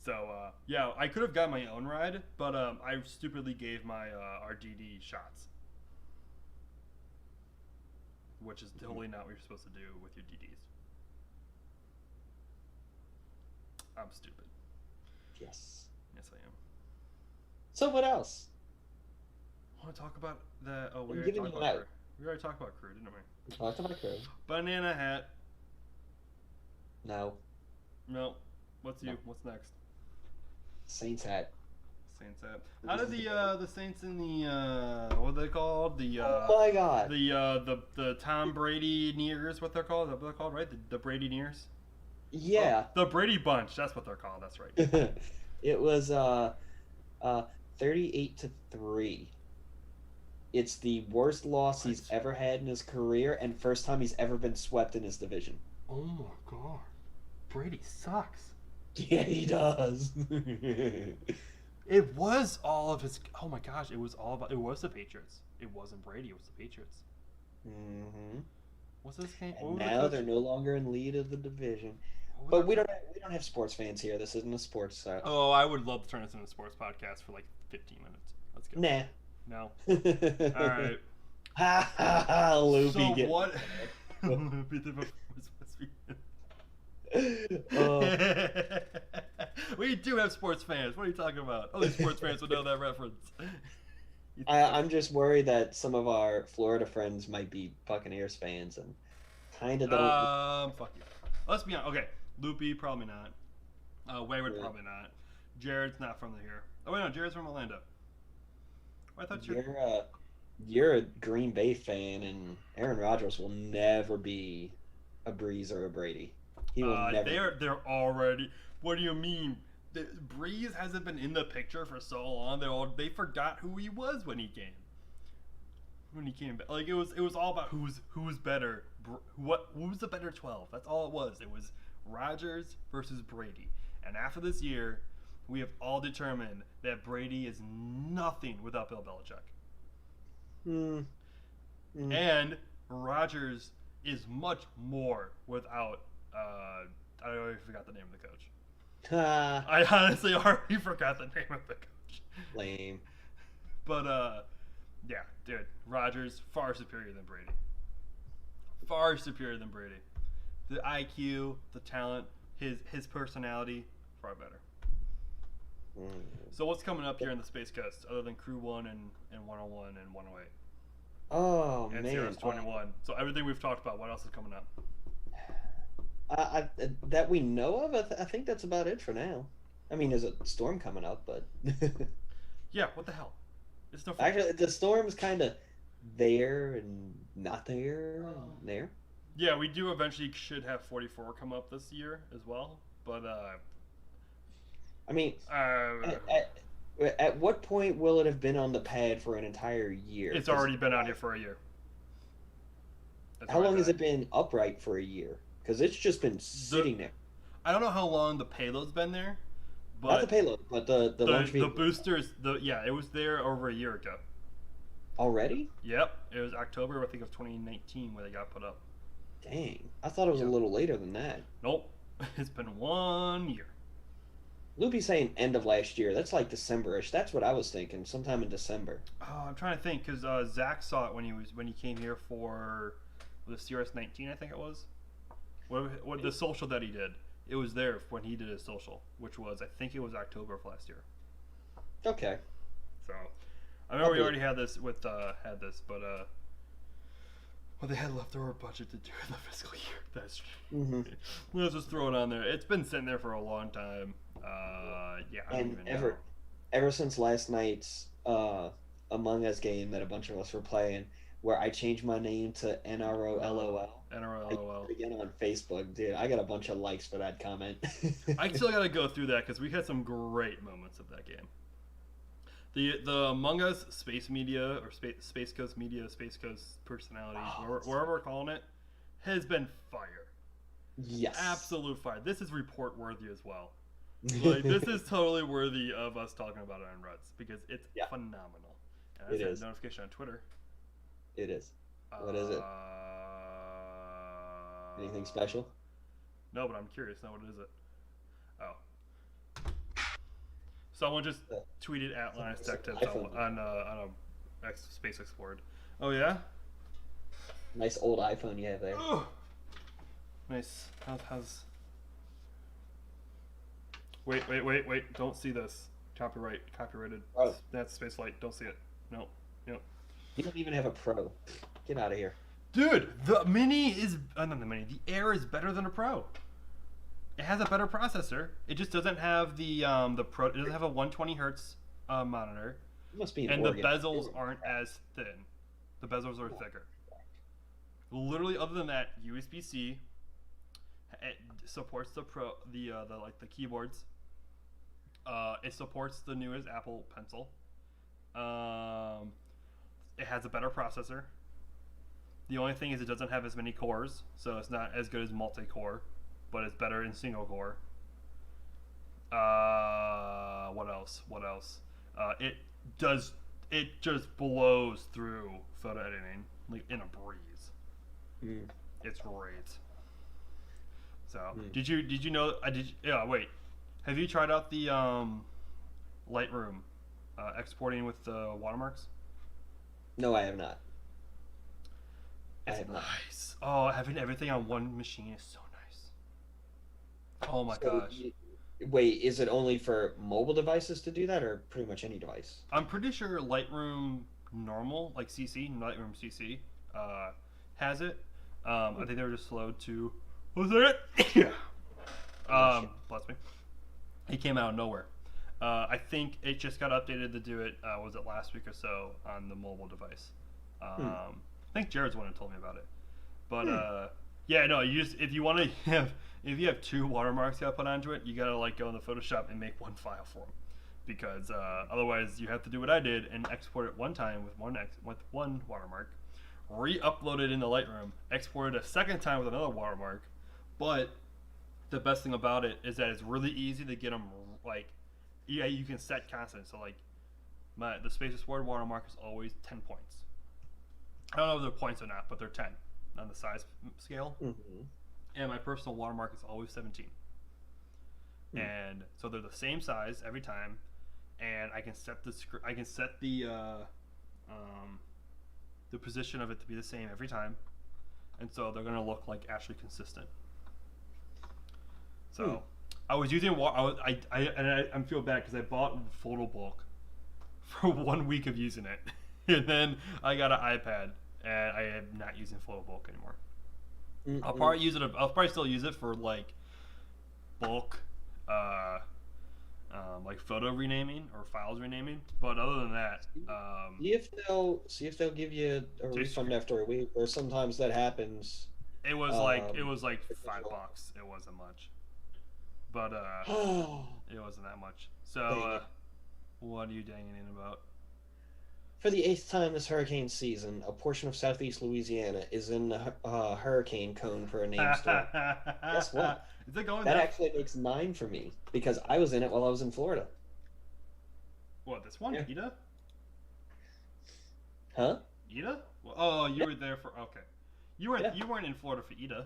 So yeah, I could have got my own ride, but I stupidly gave my RDD shots. Which is totally not what you're supposed to do with your DDs. I'm stupid. Yes. Yes, I am. So what else? I want to talk about that. Oh, we already talked about crew, didn't we? We talked about crew. Banana hat. No. No. What's next? Saints hat. Saints hat. How did the Saints in the what are they called? Oh my God. The Tom Brady Nears, what they're called? Is that what they're called, right? The Brady Nears. Yeah. Oh, the Brady Bunch. That's what they're called. That's right. It was 38-3. It's the worst loss he's ever had in his career, and first time he's ever been swept in his division. Oh my God, Brady sucks. Yeah, he does. It was all of his. Oh my gosh, it was the Patriots. It wasn't Brady. It was the Patriots. What's this game? And now they're no longer in lead of the division. But we don't have sports fans here. This isn't a sports site. Oh, I would love to turn this into a sports podcast for 15 minutes. Let's go. Nah. No. All right. Ha ha ha! Loopy. So what? Loopy the We do have sports fans. What are you talking about? Only sports fans would know that reference. I'm just worried that some of our Florida friends might be Buccaneers fans and kind of don't. Fuck you. Let's be honest. Okay, Loopy probably not. Wayward probably not. Jared's not from here. Oh wait, no, Jared's from Orlando. I thought you're a Green Bay fan, and Aaron Rodgers will never be a Breeze or a Brady. He will never. They're already. What do you mean? Breeze hasn't been in the picture for so long. They forgot who he was when he came. When he came back, like it was all about who's better. Who's the better 12? That's all it was. It was Rodgers versus Brady. And after this year, we have all determined that Brady is nothing without Bill Belichick. And Rodgers is much more without. I already forgot the name of the coach. I honestly already forgot the name of the coach. Lame. But yeah, dude, Rodgers far superior than Brady. Far superior than Brady. The IQ, the talent, his personality, far better. So what's coming up here in the Space Coast other than Crew 1 and 101 and 108? Oh, and man. Series 21. So everything we've talked about, what else is coming up? That we know of, I think that's about it for now. I mean, there's a storm coming up, but... Yeah, what the hell? It's no fun. Actually, the storm's kind of there and not there and there. Yeah, we do eventually should have 44 come up this year as well, but I mean, at what point will it have been on the pad for an entire year? It's already been out here for a year. How long has it been upright for a year? Because it's just been sitting there. I don't know how long the payload's been there, but not the payload, but the launch vehicle. The boosters. It was there over a year ago. Already? Yep, it was October, I think, of 2019 where they got put up. Dang, I thought it was a little later than that. Nope, it's been 1 year. Loopy's saying end of last year. That's like December-ish. That's what I was thinking, sometime in December. Oh, I'm trying to think because Zach saw it when he came here for the CRS-19, I think it was. What the social that he did? It was there when he did his social, which was I think it was October of last year. Okay. So I remember we already had this but they had leftover budget to do the fiscal year. That's true. Let's just throw it on there. It's been sitting there for a long time. Yeah, I don't even know. Ever since last night's Among Us game that a bunch of us were playing, where I changed my name to NROLOL. NROLOL. Again on Facebook, dude. I got a bunch of likes for that comment. I still got to go through that because we had some great moments of that game. The Among Us Space Media or Space Coast Media, Space Coast Personalities, wherever we're calling it, has been fire. Yes. Absolute fire. This is report worthy as well. Like this is totally worthy of us talking about it on Ruts because it's phenomenal. And I said notification on Twitter. It is. What is it? Anything special? No, but I'm curious now. What is it? Oh. Someone just tweeted at Linus Tech Tips on a Space Explored. Oh, yeah? Nice old iPhone you have there. Oh. Nice. How's... Wait. Don't see this. Copyrighted. Oh. That's Spaceflight. Don't see it. No. You don't even have a Pro. Get out of here. Dude, the Mini is... not the Mini. The Air is better than a Pro. It has a better processor. It just doesn't have the Pro. It doesn't have a 120 hertz monitor. It must be and the bezels aren't as thin. The bezels are thicker. Literally, other than that, USB-C. It supports the keyboards. It supports the newest Apple Pencil. It has a better processor. The only thing is it doesn't have as many cores, so it's not as good as multi-core, but it's better in single core. What else? It just blows through photo editing like in a breeze. It's great. So did you know? Wait. Have you tried out the Lightroom exporting with the watermarks? No, I have not. It's nice. Oh, having everything on one machine is so nice. Oh my gosh. Wait, is it only for mobile devices to do that, or pretty much any device? I'm pretty sure Lightroom normal, like Lightroom CC, has it. I think they were just slow to. Was it? Yeah. Bless me. It came out of nowhere. I think it just got updated to do it. Was it last week or so on the mobile device? I think Jared's the one who told me about it. But Yeah, no, you just if you want to have if you have two watermarks you got to put onto it, you gotta like go in the Photoshop and make one file for them, because otherwise you have to do what I did and export it one time with one watermark, re-upload it into Lightroom, export it a second time with another watermark. But the best thing about it is that it's really easy to get them like, yeah, you can set constant. So like the Spaces Word watermark is always 10 points. I don't know if they're points or not, but they're 10 on the size scale. Mm-hmm. And my personal watermark is always 17. And so they're the same size every time, and I can set the position of it to be the same every time, and so they're gonna look like actually consistent. So I was using I feel bad because I bought photo bulk for 1 week of using it, and then I got an iPad and I am not using photo bulk anymore. I'll probably use it. I'll probably still use it for like bulk, like photo renaming or files renaming. But other than that, see if they'll give you a refund after a week, or sometimes that happens. it was like $5. It wasn't much, but it wasn't that much. So, what are you danging in about? For the 8th time this hurricane season, a portion of southeast Louisiana is in the hurricane cone for a name storm. Guess what? Is it going That down? actually makes 9 for me because I was in it while I was in Florida. What, this one? Yeah. Ida? Huh? Ida? Oh, you were there for okay. You weren't in Florida for Ida.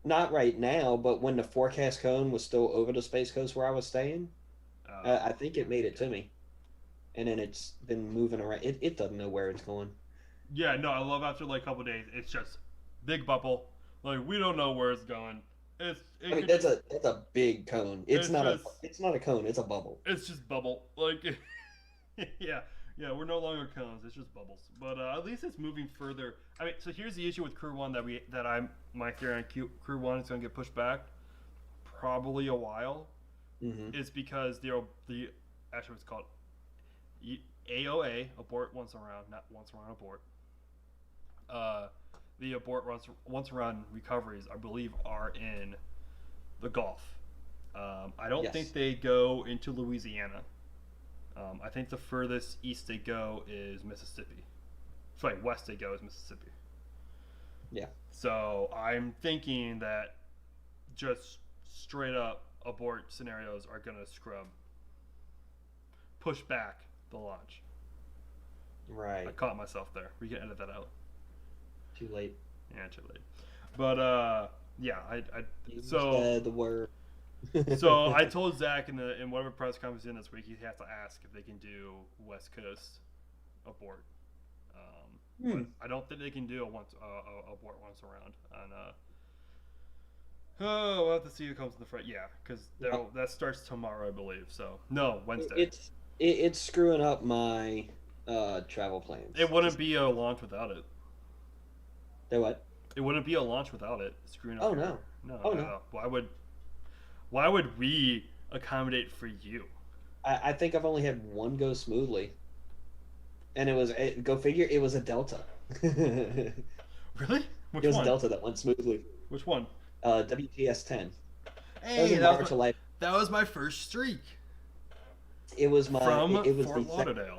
Not right now, but when the forecast cone was still over the Space Coast where I was staying, I think it made it to me. And then it's been moving around. It doesn't know where it's going. Yeah, no, I love after like a couple days, it's just big bubble. Like we don't know where it's going. That's a big cone. It's not a cone. It's a bubble. It's just bubble. Like, yeah, we're no longer cones. It's just bubbles. But at least it's moving further. I mean, so here's the issue with Crew 1 my theory on Crew 1 is going to get pushed back probably a while. Mm-hmm. Is because the actually what's called AOA, abort once around, not once around abort. The abort once around recoveries, I believe, are in the Gulf. I don't think they go into Louisiana. I think the furthest east they go is Mississippi. Sorry, west they go is Mississippi. Yeah. So I'm thinking that just straight up abort scenarios are going to push back the launch. Right. I caught myself there. We can edit that out. Too late. Yeah, too late. But yeah, You so said the word. so I told Zach in whatever press conference in this week, he has to ask if they can do West Coast abort. But I don't think they can do abort once around. And we'll have to see who comes in the front. Yeah, because that starts tomorrow, I believe. So no, Wednesday. It's screwing up my travel plans. It wouldn't be a launch without it. They what? It wouldn't be a launch without it. Screwing up. Oh no. No. Why would we accommodate for you? I think I've only had one go smoothly, and go figure, it was a Delta. Really? Which it was one? a Delta that went smoothly. Which one? WTS 10. Hey, that was my first streak. It was my from it was Fort the Lauderdale.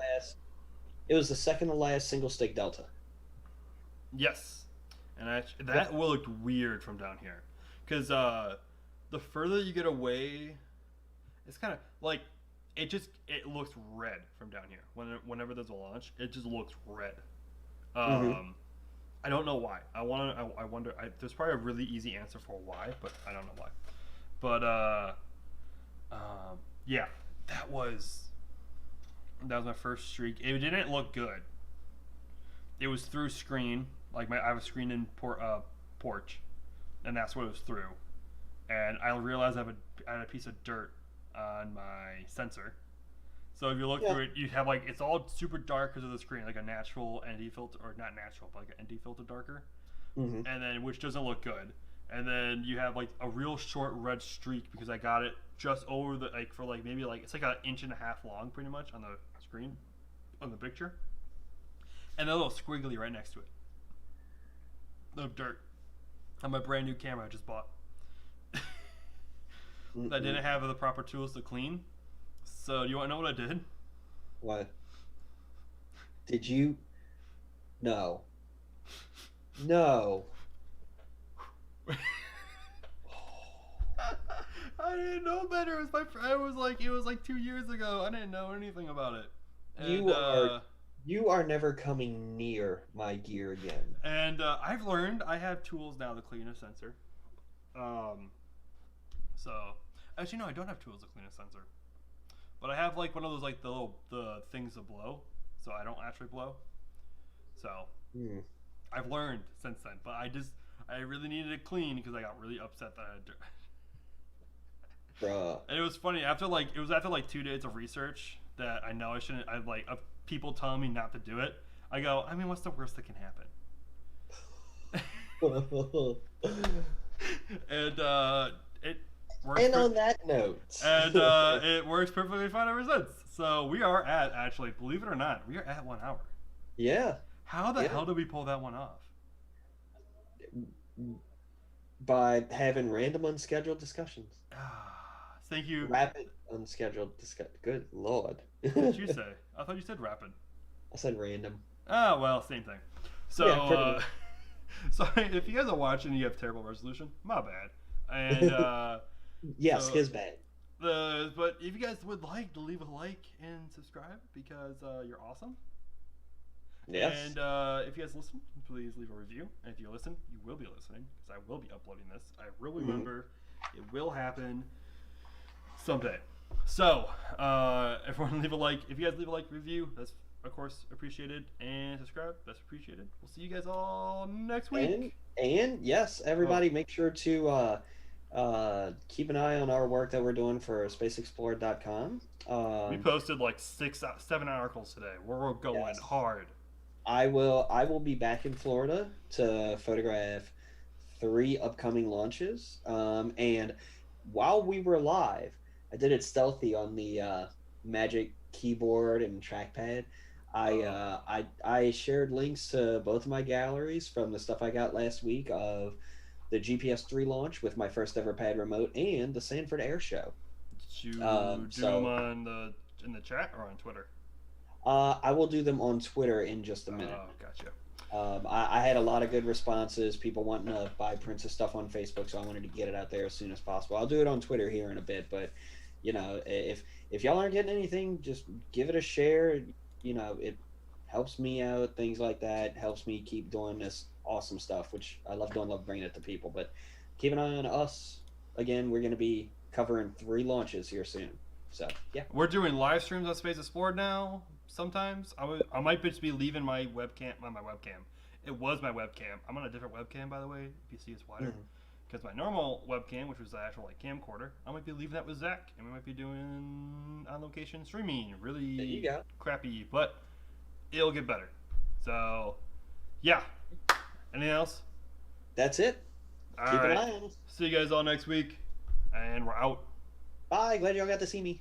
It was the second to last single stick Delta. Yes, and that looked weird from down here, because the further you get away, it's kind of like it looks red from down here. Whenever there's a launch, it just looks red. I don't know why. I wonder. There's probably a really easy answer for why, but I don't know why. But yeah, that was my first streak. It didn't look good. It was through screen. Like I have a screen in porch, and that's what it was through. And I realized I had a piece of dirt on my sensor. So if you look through it, you have like it's all super dark because of the screen, like a natural ND filter, or not natural, but like an ND filter darker, and then which doesn't look good. And then you have like a real short red streak because I got it just over the for maybe it's like an inch and a half long, pretty much on the screen, on the picture, and a little squiggly right next to it. The dirt. on my brand new camera I just bought. I didn't have the proper tools to clean. So do you want to know what I did? What? Did you? No. No. I didn't know better. It was my friend. It was like 2 years ago. I didn't know anything about it. And, you are never coming near my gear again. And I've learned I have tools now to clean a sensor. So actually no, I don't have tools to clean a sensor. But I have like one of those like the things to blow, so I don't actually blow. So I've learned since then. But I really needed it clean because I got really upset that I had to. Bruh. And it was funny after 2 days of research that I know I shouldn't. I like of people telling me not to do it. I go, I mean, what's the worst that can happen? And it works. And on that note, and it works perfectly fine ever since. So we are at, actually, believe it or not, we are at 1 hour. Yeah. How the hell did we pull that one off? By having random unscheduled discussions. Thank you. Rapid unscheduled discussion. Good lord. What did you say? I thought you said rapid. I said random. Oh, well, same thing. So, Yeah, sorry, if you guys are watching and you have terrible resolution, my bad. And, yes, so, his bad. But if you guys would like to leave a like and subscribe because you're awesome. Yes. And if you guys listen, please leave a review. And if you listen, you will be listening because I will be uploading this. I will remember. It will happen someday. So, everyone leave a like. If you guys leave a like, review, that's of course appreciated. And subscribe, that's appreciated. We'll see you guys all next week. And yes, everybody make sure to keep an eye on our work that we're doing for spaceexplored.com. We posted like 7 articles today. We're going hard. I will be back in Florida to photograph 3 upcoming launches. And while we were live, I did it stealthy on the Magic keyboard and trackpad. I shared links to both of my galleries from the stuff I got last week of the GPS 3 launch with my first ever pad remote and the Sanford Air Show. Did you do them in the chat or on Twitter? I will do them on Twitter in just a minute. Oh, gotcha. I had a lot of good responses. People wanting to buy prints of stuff on Facebook, so I wanted to get it out there as soon as possible. I'll do it on Twitter here in a bit, but you know, if y'all aren't getting anything, just give it a share. You know, it helps me out. Things like that helps me keep doing this awesome stuff, which I love doing. Love bringing it to people. But keep an eye on us. Again, we're going to be covering 3 launches here soon. So yeah, we're doing live streams on Space Explored now. Sometimes I might just be leaving my webcam on my webcam. It was my webcam. I'm on a different webcam, by the way. If you see, it's wider. Because my normal webcam, which was the actual like camcorder, I might be leaving that with Zach, and we might be doing on location streaming. Really there you go. Crappy, but it'll get better. So, yeah. Anything else? That's it. Keep an eye on us. See you guys all next week, and we're out. Bye. Glad y'all got to see me.